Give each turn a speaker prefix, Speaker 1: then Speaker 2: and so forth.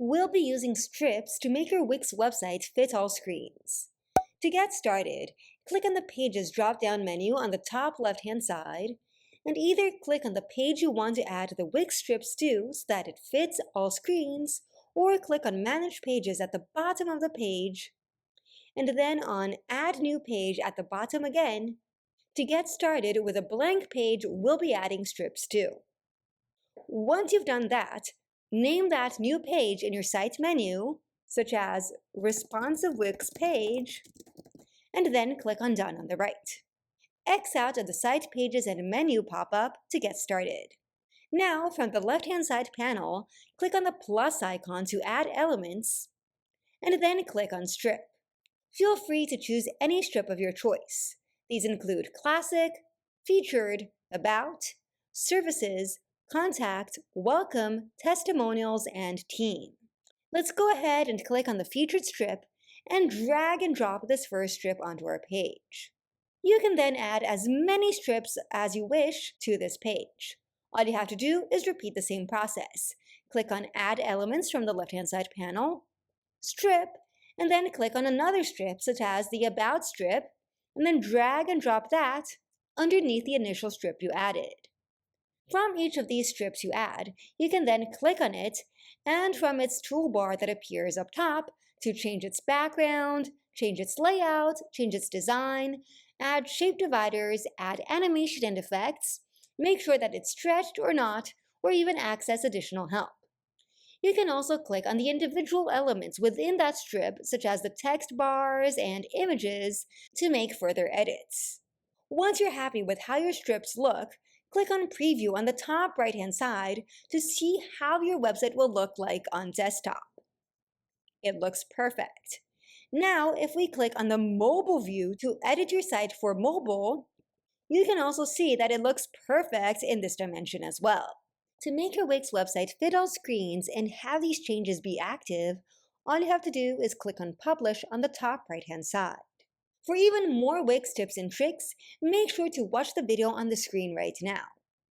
Speaker 1: We'll be using strips to make your Wix website fit all screens. To get started, click on the Pages drop-down menu on the top left-hand side, and either click on the page you want to add the Wix strips to so that it fits all screens, or click on Manage Pages at the bottom of the page, and then on Add New Page at the bottom again. To get started with a blank page, we'll be adding strips to. Once you've done that, name that new page in your site menu, such as Responsive Wix Page, and then click on Done on the right. X out of the Site Pages and Menu pop-up to get started. Now, from the left-hand side panel, click on the plus icon to add elements, and then click on Strip. Feel free to choose any strip of your choice. These include Classic, Featured, About, Services, Contact, Welcome, Testimonials, and Team. Let's go ahead and click on the featured strip and drag and drop this first strip onto our page. You can then add as many strips as you wish to this page. All you have to do is repeat the same process. Click on Add Elements from the left-hand side panel, Strip, and then click on another strip such as the About strip, and then drag and drop that underneath the initial strip you added. From each of these strips you add, you can then click on it, and from its toolbar that appears up top, to change its background, change its layout, change its design, add shape dividers, add animation and effects, make sure that it's stretched or not, or even access additional help. You can also click on the individual elements within that strip, such as the text bars and images, to make further edits. Once you're happy with how your strips look, click on Preview on the top right-hand side to see how your website will look like on desktop. It looks perfect. Now, if we click on the mobile view to edit your site for mobile, you can also see that it looks perfect in this dimension as well. To make your Wix website fit all screens and have these changes be active, all you have to do is click on Publish on the top right-hand side. For even more Wix tips and tricks, make sure to watch the video on the screen right now.